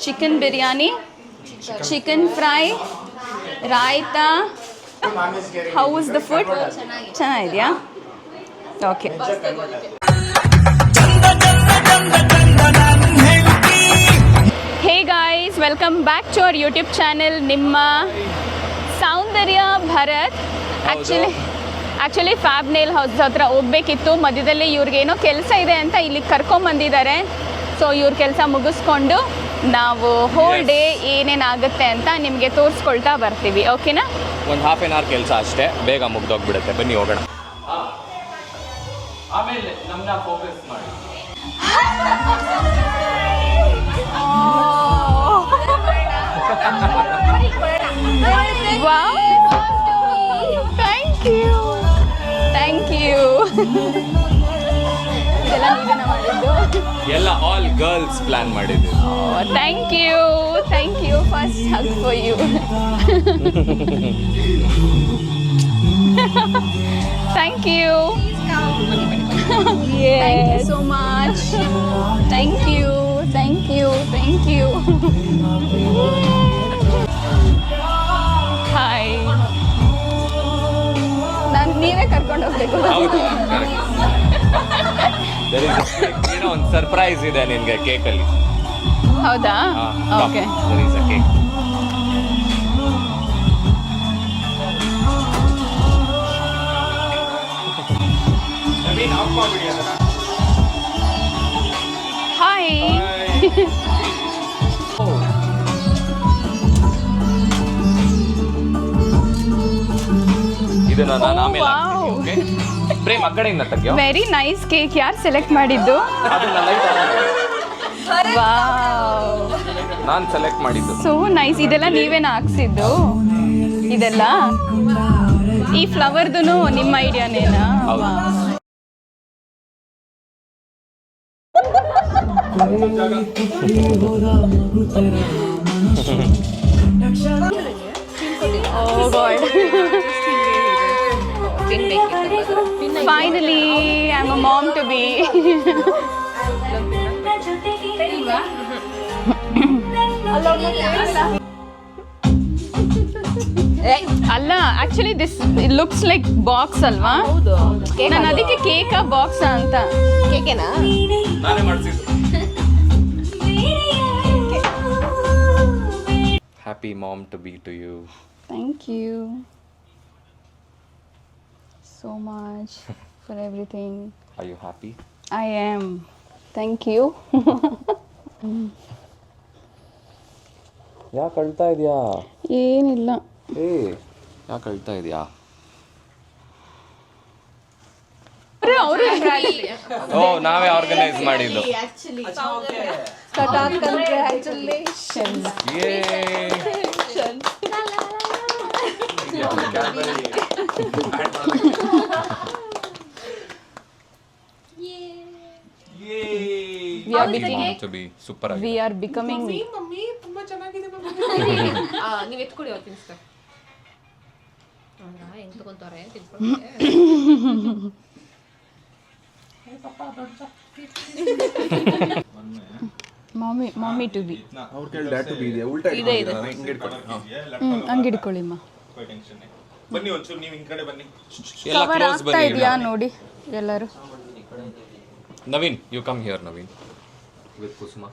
Chicken biryani, chicken fry, raita. How is the food? ಚೆನ್ನಾಗಿದೆಯಾ? Okay. Hey guys, welcome back to our YouTube channel, ನಿಮ್ಮ Soundarya Bharath. Actually fab nail house ಹತ್ರ ಹೋಗ್ಬೇಕಿತ್ತು. ಮಧ್ಯದಲ್ಲಿ ಇವ್ರಿಗೇನೋ ಕೆಲಸ ಇದೆ ಅಂತ ಇಲ್ಲಿಗೆ ಕರ್ಕೊಂಬಂದಿದ್ದಾರೆ. ಸೊ ಇವ್ರ ಕೆಲಸ ಮುಗಿಸ್ಕೊಂಡು ನಾವು ಹೋಲ್ ಡೇ ಏನೇನಾಗುತ್ತೆ ಅಂತ ನಿಮಗೆ ತೋರಿಸ್ಕೊಳ್ತಾ ಬರ್ತೀವಿ. ಓಕೆನಾ? ಒಂದು ಹಾಫ್ ಆನ್ ಅವರ್ ಕೆಲಸ ಅಷ್ಟೇ, ಬೇಗ ಮುಗ್ದೋಗ್ಬಿಡುತ್ತೆ. ಬನ್ನಿ ಹೋಗೋಣ. ಆಮೇಲೆ ನಮ್ಮನ್ನ ಫೋಕಸ್ ಮಾಡಿ. Wow, thank you. ಇದೆಲ್ಲ ನೀವೇನ ಮಾಡಿದ್ದು? ಎಲ್ಲ ಆಲ್ ಗರ್ಲ್ಸ್ ಪ್ಲಾನ್ ಮಾಡಿದ್ದು. Thank you. First hug for you. Thank you. Thank you so much. Thank you. Hi. ನೀವೇ ಕರ್ಕೊಂಡು ಹೋಗ್ಬೇಕು. ಏನೋ ಒಂದು ಸರ್ಪ್ರೈಸ್ ಇದೆ ನಿನ್ಗೆ ಕೇಕಲ್ಲಿ. ಹೌದಾ? ಓಕೆ. ಕೇಕ್. ಹಾಯ್. ಇದನ್ನ ನಾನು ಆಮೇಲೆ ಪ್ರೇಮ್ ಆ ಕಡೆಯಿಂದ ತೆಗೆಯೋ. Very nice cake. ಯಾರು ಸೆಲೆಕ್ಟ್ ಮಾಡಿದ್ದು? ನಾನು ಸೆಲೆಕ್ಟ್ ಮಾಡಿದ್ದು. So nice. ಇದೆಲ್ಲ ನೀವೇನ ಹಾಕ್ಸಿದ್ದು? ಇದೆಲ್ಲ ಈ ಫ್ಲವರ್ದು ನಿಮ್ಮ ಐಡಿಯಾನೇನಾ? Oh God. Finally, I'm a mom to be. ಅಲ್ಲ, actually this looks like box ಅಲ್ವಾ? ನಾನು ಅದಕ್ಕೆ ಕೇಕಾ ಬಾಕ್ಸ್ ಅಂತ. ಕೇಕೇನಾ? ನಾನೇ ಮಾಡಿಸಿದ್ದು. Happy mom to be to you. Thank you so much for everything. Are you happy? I am. Thank you. ಯಾಕೆ ಅಳ್ತಾ ಇದೆಯಾ? ಏನಿಲ್ಲ. ಯಾಕೆ ಅಳ್ತಾ ಇದೆಯಾ? ಓ, ನಾವೇ ಆರ್ಗನೈಸ್ ಮಾಡಿದ್ದು. We are becoming. ಮಮ್ಮಿ ತುಂಬಾ ಚೆನ್ನಾಗಿದೆ ಮಮ್ಮಿ. ನೀವು ಎತ್ಕೊಳ್ಳಿ ಅವ್ರು ತಿನ್ನಿಸ್ತಾರೆ. ಹೆಂಗ್ ತಗೊಂತಾರೆ mommy to be. ಅವ್ರ ಕೈಯಲ್ಲಿ ಡ್ಯಾಡ್ ಟು ಬಿ ಇದೆ. ಉಲ್ಟಾ ಇದೆ. ಹಿಂಗೆ ಇಟ್ಕೊಳ್ಳಿ. ಹಂಗೆ ಇಟ್ಕೊಳ್ಳಿಮ್ಮ. ಬನ್ನಿ ಒಂಚೂರು ನೀವು ಈ ಕಡೆ ಬನ್ನಿ. ಎಲ್ಲ ಕ್ಲೋಸ್ ಬನ್ನಿ. ಇದೆಯಾ ನೋಡಿ ಎಲ್ಲರೂ. Naveen, you come here. Naveen with Kusuma.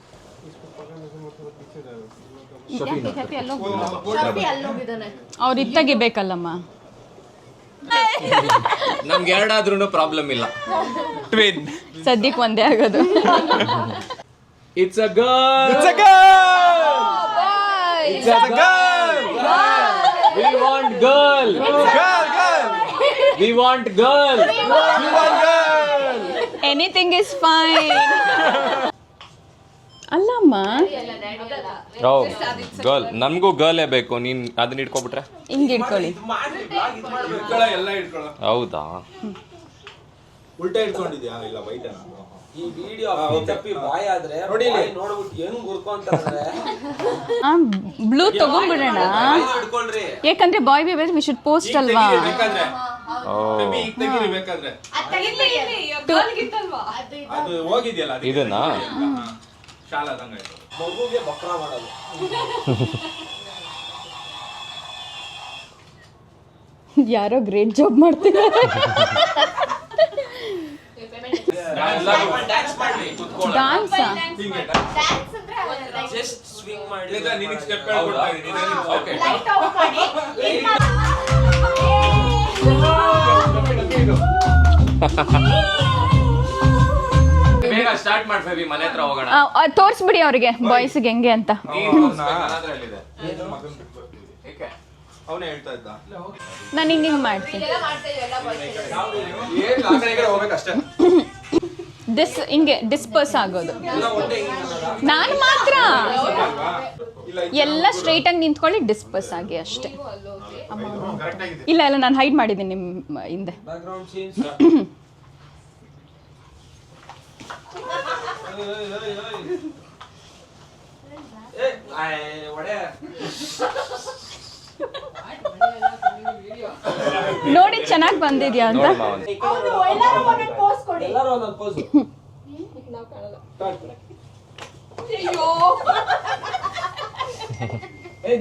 ಅವ್ರು ಇತ್ತಾಗಿಬೇಕಲ್ಲಮ್ಮ. ನಮ್ಗೆ ಎರಡಾದ್ರೂ ಪ್ರಾಬ್ಲಮ್ ಇಲ್ಲ. ಟ್ವಿನ್. ಸದ್ಯಕ್ಕೆ ಒಂದೇ ಆಗೋದು. It's a girl. It's a girl. It's a girl. We want girl. Girl. We want girl. You want girl. Anything is fine. ಅಲ್ಲಮ್ಮ. ಗರ್ಲ್. ನಮಗೂ ಗರ್ಲೇ ಬೇಕು. ನೀನ್ ಅದನ್ನ ಇಟ್ಕೊಬಿಟ್ರೆ ಹಿಂಗೆ ಇಟ್ಕೊಳ್ಳಿ. ಎಲ್ಲ ಇಟ್ಕೊಳ್ಳೋ. ಹೌದಾ? ಉಲ್ಟಾ ಇಟ್ಕೊಂಡಿದ್ಯಾ? ಇಲ್ಲ ವೈಟ್ ಅನ್ನ. ಈ ವಿಡಿಯೋ ತಪ್ಪಿ ಬಾಯ್ ಆದ್ರೆ ನೋಡಿ ನೋಡ್ಬಿಟ್ಟು ಹೆಂಗ್ ಗುರ್ಕೊಂತಾರೆ. ಬ್ಲೂ ತಗೊಂಡ್ಬಿಡೋಣ. ಯಾಕಂದ್ರೆ ಬಾಯ್ ಬೇಬಿ ವಿ ಶುಡ್ ಪೋಸ್ಟ್ ಅಲ್ವಾ? ಬೇಬಿ ಈಗ ತೆಗೀರಿ ಬೇಕಾದ್ರೆ. ಅದು ಹೋಗಿದ್ಯಲ್ಲ ಅದಕ್ಕೆ ಇದನ್ನಾ? ಹಾ. ಶಾಲಾ ಆದಂಗಾಯ್ತು. ಮಗುಗೆ ಬಕ್ರ ಮಾಡೋದು. ಯಾರೋ ಗ್ರೇಟ್ ಜಾಬ್ ಮಾಡ್ತಿದ್ದಾರೆ. ಡ್ಯಾನ್ಸ್ ಮಾಡಿ ಡಾನ್ಸ್ ಹಿಂಗೆ ಜಸ್ಟ್ ಸ್ವಿಂಗ್ ಮಾಡಿ. ಈಗ ನಿನಗೆ ಸ್ಟೆಪ್ ಹೇಳ್ಕೊಡ್ತಾ ಇದೀನಿ. ಓಕೆ. ಬೇಗ ಸ್ಟಾರ್ಟ್ ಮಾಡಿ ಬೇಬಿ, ಮನೆ ಹತ್ರ ಹೋಗೋಣ. ತೋರಿಸ್ಬಿಡಿ ಅವ್ರಿಗೆ ಬಾಯ್ಸ್ಗೆ ಹೆಂಗೆ ಅಂತ. ಅವನೇ ಹೇಳ್ತಾ ಇದ್ದ. ನಾನು ಹಿಂಗೆ ಮಾಡ್ತೀನಿ. ಏನ್ ಆ ಕಡೆ ಈ ಕಡೆ ಹೋಗ್ಬೇಕಷ್ಟೇ. ಹಿಂಗೆ ಡಿಸ್ಪರ್ಸ್ ಆಗೋದು. ನಾನು ಮಾತ್ರ ಎಲ್ಲ ಸ್ಟ್ರೈಟ್ ಆಗಿ ನಿಂತ್ಕೊಳ್ಳಿ, ಡಿಸ್ಪರ್ಸ್ ಆಗಿ ಅಷ್ಟೇ. ಇಲ್ಲ ಇಲ್ಲ, ನಾನು ಹೈಡ್ ಮಾಡಿದ್ದೀನಿ ನಿಮ್ಮ ಹಿಂದೆ. Background scenes. ಒಡೆ ನೋಡಿ ಚೆನ್ನಾಗಿ ಬಂದಿದ್ಯಾ ಅಂತ. ಎಲ್ಲರೂ ಒಂದೊಂದು ಪೋಸ್.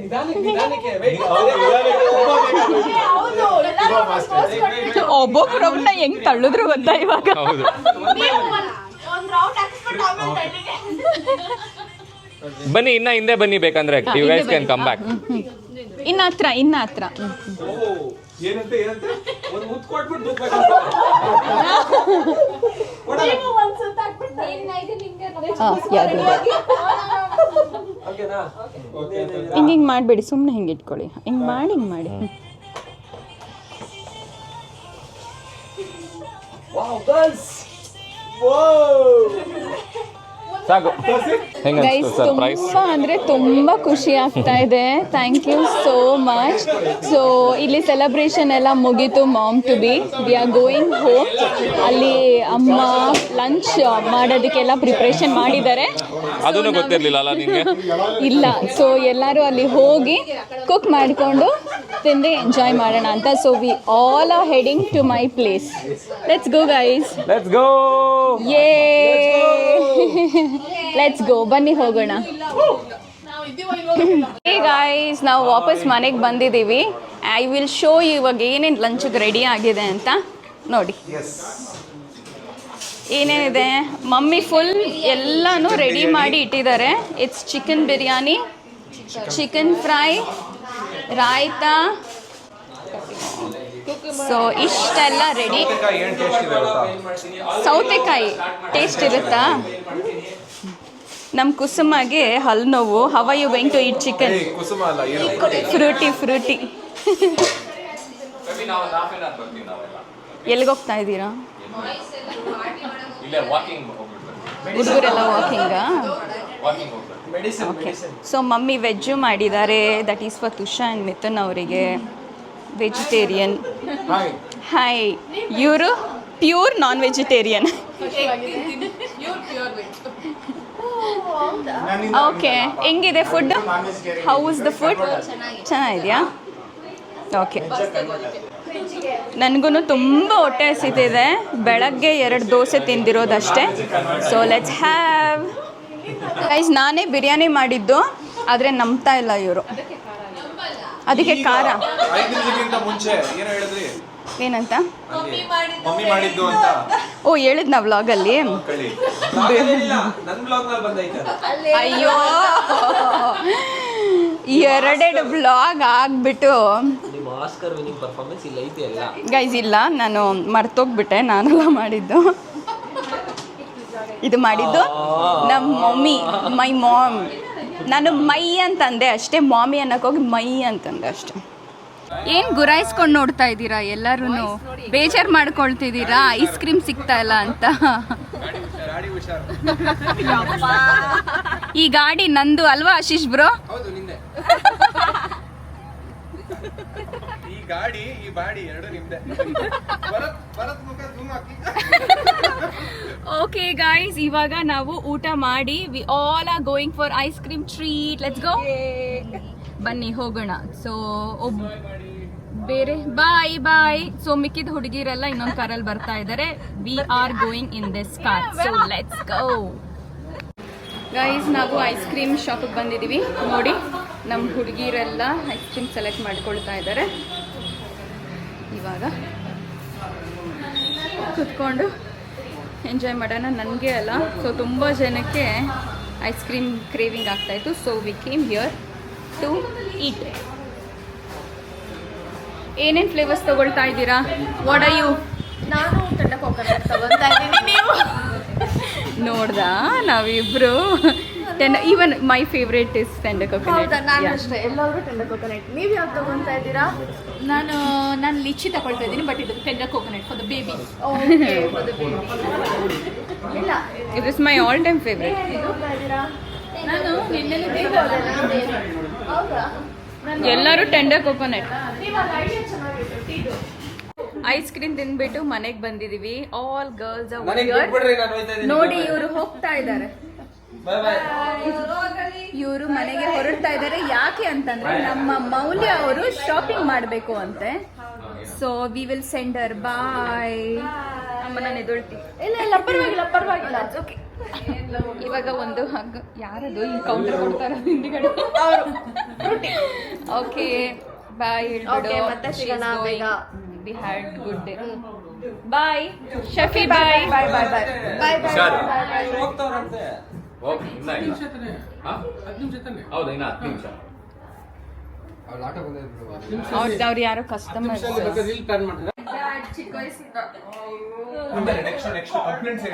ನಿಧಾನಕ್ಕೆ ಒಬ್ಬೊಬ್ರವ್ರನ್ನ ಹೆಂಗ್ ತಳ್ಳಿದ್ರು ಗೊತ್ತಾ ಇವಾಗ. ಹೌದು. ಬನ್ನಿ, ಇನ್ನ ಹಿಂದೆ ಬನ್ನಿ ಬೇಕಂದ್ರೆ. You guys can come back. ಇನ್ನ ಹತ್ರ. ಏನಂತೆ ಒಂದು ಮುತ್ತು ಕೊಟ್ಬಿಟ್ಟು ಓಕೆನಾ? ಹಿಂಗೆ ಮಾಡಬೇಡಿ, ಸುಮ್ಮನೆ ಹಿಂಗೆ ಇಟ್ಕೊಳ್ಳಿ. ಹಿಂಗೆ ಮಾಡಿ. Wow girls. ಸಾಕು. ಹೆಂಗ ಗೈಸ್, ಸರ್ಪ್ರೈಸ್? ತುಂಬ ಅಂದರೆ ತುಂಬ ಖುಷಿ ಆಗ್ತಾ ಇದೆ. Thank you so much. So ಇಲ್ಲಿ ಸೆಲೆಬ್ರೇಷನ್ ಎಲ್ಲ ಮುಗೀತು. Mom to be we are going home. ಅಲ್ಲಿ ಅಮ್ಮ ಲಂಚ್ ಮಾಡೋದಕ್ಕೆಲ್ಲ ಪ್ರಿಪ್ರೇಷನ್ ಮಾಡಿದ್ದಾರೆ. ಅದನ್ನು ಗೊತ್ತಿರಲಿಲ್ಲ ಅಲ್ಲ ನಿಮಗೆ? ಇಲ್ಲ. ಸೊ ಎಲ್ಲರೂ ಅಲ್ಲಿ ಹೋಗಿ ಕುಕ್ ಮಾಡಿಕೊಂಡು ತಿಂದು ಎಂಜಾಯ್ ಮಾಡೋಣ ಅಂತ. So we all are heading to my place. Let's go guys. Let's go. Yay let's ಗೋ. ಬನ್ನಿ ಹೋಗೋಣ. ಹೇ ಗಾಯ್ಸ್, ನಾವು ವಾಪಸ್ ಮನೆಗೆ ಬಂದಿದ್ದೀವಿ. ಐ ವಿಲ್ ಶೋ ಯು ಇವಾಗ ಏನೇನು ಲಂಚ್ಗೆ ರೆಡಿ ಆಗಿದೆ ಅಂತ. ನೋಡಿ ಏನೇನಿದೆ. ಮಮ್ಮಿ ಫುಲ್ ಎಲ್ಲನೂ ರೆಡಿ ಮಾಡಿ ಇಟ್ಟಿದ್ದಾರೆ. It's chicken biryani, chicken fry, raita. So ಇಷ್ಟೆಲ್ಲ ರೆಡಿ. ಸೌತೆಕಾಯಿ ಟೇಸ್ಟ್ ಇರುತ್ತಾ? ನಮ್ಮ ಕುಸುಮಗೆ ಹಲ್ಲು ನೋವು. How are you going to eat chicken? Frooti. ಎಲ್ಲಿಗೆ ಹೋಗ್ತಾ ಇದ್ದೀರಾ? ಹುಡುಗರೆಲ್ಲ ವಾಕಿಂಗಾ? ಓಕೆ. ಸೊ ಮಮ್ಮಿ ವೆಜ್ಜು ಮಾಡಿದ್ದಾರೆ. That is for Tusha and Mithun ಅವರಿಗೆ. ವೆಜಿಟೇರಿಯನ್. ಹಾಯ್. ಇವರು ಪ್ಯೂರ್ ನಾನ್ ವೆಜಿಟೇರಿಯನ್. ಓಕೆ. ಹೆಂಗಿದೆ food? How is the food? ಚೆನ್ನಾಗಿದೆಯಾ? ಓಕೆ. ನನಗೂ ತುಂಬ ಹೊಟ್ಟೆ ಹಸಿತಿದೆ. ಬೆಳಗ್ಗೆ 2 ದೋಸೆ ತಿಂದಿರೋದಷ್ಟೇ. So let's have. ಗೈಸ್, ನಾನೇ ಬಿರಿಯಾನಿ ಮಾಡಿದ್ದು, ಆದರೆ ನಂಬ್ತಾ ಇಲ್ಲ ಇವರು. ಅದಕ್ಕೆ ಖಾರ. 5 ನಿಮಿಷಕ್ಕಿಂತ ಮುಂಚೆ ಏನು ಹೇಳಿದ್ರಿ? ಏನಂತ? ಮಮ್ಮಿ ಮಾಡಿದ್ದು ಅಂತ. ಓ, ಹೇಳಿದ್ನ ವ್ಲಾಗಲ್ಲಿ. ಕಳಿ. ನನ್ನ ಬ್ಲಾಗ್ ನಲ್ಲಿ ಬಂದೈತೆ. ಅಯ್ಯೋ, 2 ವ್ಲಾಗ್ ಆಗ್ಬಿಟ್ಟು. ನಿಮ್ಮ ಆಸ್ಕರ್ ವಿನಿಂಗ್ ಪರ್ಫಾರ್ಮೆನ್ಸ್ ಇಲ್ಲ ಐತೆ ಅಲ್ಲ ಗೈಸ್? ಇಲ್ಲ, ನಾನು ಮರ್ತೋಗ್ಬಿಟ್ಟೆ. ನಾನೆಲ್ಲ ಮಾಡಿದ್ದು. ಇದು ಮಾಡಿದ್ದು ನಮ್ಮ ಮಮ್ಮಿ, ಮೈ ಮಾಮ್. ನಾನು ಮೈ ಅಂತಂದೆ ಅಷ್ಟೇ, ಮಾಮಿ ಅನ್ನಕ್ಕೆ ಹೋಗಿ ಮೈ ಅಂತಂದೆ ಅಷ್ಟೇ. ಏನು ಗುರಾಯಿಸ್ಕೊಂಡು ನೋಡ್ತಾ ಇದ್ದೀರಾ ಎಲ್ಲರೂ? ಬೇಜಾರು ಮಾಡ್ಕೊಳ್ತಿದ್ದೀರಾ ಐಸ್ ಕ್ರೀಮ್ ಸಿಗ್ತಾ ಇಲ್ಲ ಅಂತ? ಈ ಗಾಡಿ ನಂದು ಅಲ್ವಾ ಆಶೀಶ್ ಬ್ರೋ? ಹೌದು, ನಿಂದೆ. ಈ ಗಾಡಿ ಈ ಬಾಡಿ ಎರಡು ನಿಮ್ದೆ. ಭರತ್ ಮುಖ zoom ಹಾಕಿ. ಓಕೆ ಗಾಯ್ಸ್, ಇವಾಗ ನಾವು ಊಟ ಮಾಡಿ V all are going for ice cream treat. Let's go. ಬನ್ನಿ ಹೋಗೋಣ. ಸೊ ಬೇರೆ ಬಾಯ್ ಬಾಯ್. ಸೊ ಮಿಕ್ಕಿದ ಹುಡುಗಿರೆಲ್ಲ ಇನ್ನೊಂದು ಕಾರಲ್ಲಿ ಬರ್ತಾ ಇದ್ದಾರೆ. V are going in this car, so let's go guys. ನಾವು ಐಸ್ ಕ್ರೀಮ್ ಶಾಪಿಗೆ ಬಂದಿದ್ದೀವಿ. ನೋಡಿ ನಮ್ಮ ಹುಡುಗಿರೆಲ್ಲ ಐಸ್ ಕ್ರೀಮ್ ಸೆಲೆಕ್ಟ್ ಮಾಡ್ಕೊಳ್ತಾ ಇದ್ದಾರೆ. ಇವಾಗ ಕುತ್ಕೊಂಡು ಎಂಜಾಯ್ ಮಾಡೋಣ. ನನಗೆ ಅಲ್ಲ, ಸೊ ತುಂಬ ಜನಕ್ಕೆ ಐಸ್ ಕ್ರೀಮ್ ಕ್ರೇವಿಂಗ್ ಆಗ್ತಾಯಿತ್ತು. So we came here to eat. ಏನೇನು ಫ್ಲೇವರ್ಸ್ ತೊಗೊಳ್ತಾ ಇದ್ದೀರಾ? What are you? ನಾನು ಟೆಂಡ ಕೋಕೋನಟ್ ತಗೊಂತಾ ಇದ್ದೀನಿ. ನೀವು ನೋಡ್ದಾ ನಾವಿಬ್ರು even my favourite is tender coconut. ಹೌದಾ? ನಾನು ಅಷ್ಟೇ, ಎಲ್ಲರೂ ಟೆಂಡ ಕೋಕೋನಟ್. ನೀವು ಯಾವ್ದು ತಗೊಂತಾ ಇದ್ದೀರಾ? ನಾನು ಲಿಚಿ ತಗೊಳ್ತಾ ಇದ್ದೀನಿ, ಬಟ್ ಇದು ಟೆಂಡ ಕೋಕೋನಟ್ ಫಾರ್ ದ ಬೇಬಿ. ಇಲ್ಲ, it is my all time favourite. ತಗೊಳ್ತಾ ಇದ್ದೀರಾ? ನಾನು ಹೌದಾ? ಎಲ್ಲರೂ ಟೆಂಡ ಕೋಕೋನಟ್. ಇವಾಗ ಐಡಿಯಾ ಚೆನ್ನಾಗಿತ್ತು ಟೀದು. ಐಸ್ ಕ್ರೀಮ್ ತಿಂದ್ಬಿಟ್ಟು ಮನೆಗೆ ಬಂದಿದೀವಿ. ಆಲ್ ಗರ್ಲ್ಸ್ ನನಗೆ ಬಿಟ್ಬಿಡ್ರಿ, ನಾನು ಹೋಯ್ತಾ ಇದ್ದೀನಿ. ನೋಡಿ ಇವರು ಹೋಗ್ತಾ ಇದ್ದಾರೆ. ಬಾಯ್ ಬಾಯ್. ಇವರು ಮನೆಗೆ ಹೊರಡ್ತಾ ಇದ್ದಾರೆ. ಯಾಕೆ ಅಂತಂದ್ರೆ ನಮ್ಮ ಮೌಲ್ಯ ಅವರು ಶಾಪಿಂಗ್ ಮಾಡಬೇಕು ಅಂತೆ. ಸೊ ವಿ ವಿಲ್ ಸೆಂಡರ್ ಬಾಯ್. ಅಮ್ಮನ ಎದುಳ್ತಿ. ಇಲ್ಲ ಇಲ್ಲ, ಪರವಾಗಿಲ್ಲ ಪರವಾಗಿಲ್ಲ. ಓಕೆ. ಇವಾಗ ಒಂದು ಹಗ್ ಯಾರದು ಈ ಕೌಂಟರ್ ಕೊಡ್ತಾರ ಹಿಂದಿಗಡೆ? ಓಕೆ ಬಾಯ್ ಹೇಳ್ಬಿಡು. Okay, ಮತ್ತೆ ಸಿಗೋಣ ಬೇಗ. We had good day. Bye Shafi. Bye bye bye bye bye ಹುಷಾರು. ಬಾಯ್. ಹೋಗ್ತಾವ್ರಂತೆ. ಓಕೆ, ಇನ್ನ ಇಲ್ಲ. ಹೌದಾ, ಇನ್ನ 10 ನಿಮಿಷ. ಅವ್ರು ಯಾರೋ ಕಸ್ಟಮರ್. ಚಿಕ್ಕ ವಯಸ್ಸಿಂದ ನೆಕ್ಸ್ಟ್ ಕಂಪ್ಲೇಂಟ್ಸ್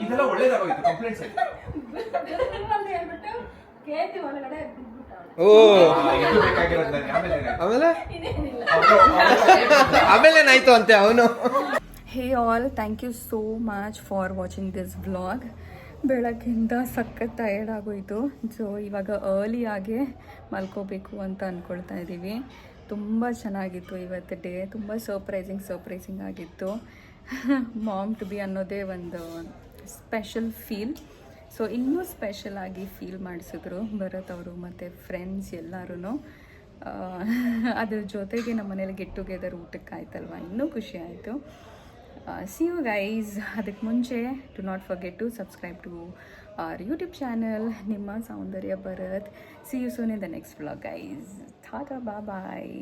ಇದೆಲ್ಲ ಒಳ್ಳೇದಾಗೋಯ್ತು. ಕಂಪ್ಲೇಂಟ್ಸ್ ಬೇಕಾಗಿರೋದು ನನಗೆ. ಆಮೇಲೆ ಏನಾಯ್ತು ಅಂತೆ ಅವನು. Hey all, thank you so much for watching this vlog. ಬೆಳಗ್ಗಿಂದ ಸಖತ್ ಟಯರ್ಡ್ ಆಗೋಯಿತು. ಸೊ ಇವಾಗ ಅರ್ಲಿಯಾಗೆ ಮಲ್ಕೋಬೇಕು ಅಂತ ಅಂದ್ಕೊಳ್ತಾ ಇದ್ದೀವಿ. ತುಂಬ ಚೆನ್ನಾಗಿತ್ತು ಇವತ್ತು ಡೇ. ತುಂಬ ಸರ್ಪ್ರೈಸಿಂಗ್ ಆಗಿತ್ತು. ಮಾಮ್ ಟು ಬಿ ಅನ್ನೋದೇ ಒಂದು ಸ್ಪೆಷಲ್ ಫೀಲ್. ಸೊ ಇನ್ನೂ ಸ್ಪೆಷಲ್ ಆಗಿ ಫೀಲ್ ಮಾಡಿಸಿದ್ರು ಭರತ್ ಅವರು ಮತ್ತು ಫ್ರೆಂಡ್ಸ್ ಎಲ್ಲರೂ. ಅದ್ರ ಜೊತೆಗೆ ನಮ್ಮ ಮನೇಲಿ ಗೆಟ್ ಟುಗೆದರ್ ಊಟಕ್ಕಾಯ್ತಲ್ವ, ಇನ್ನೂ ಖುಷಿ ಆಯಿತು. See you guys. ಅದಕ್ಕೆ ಮುಂಚೆ do not forget to subscribe to our YouTube channel, ನಿಮ್ಮ Soundarya Bharat. See you soon in the next vlog guys. Tata, bye bye.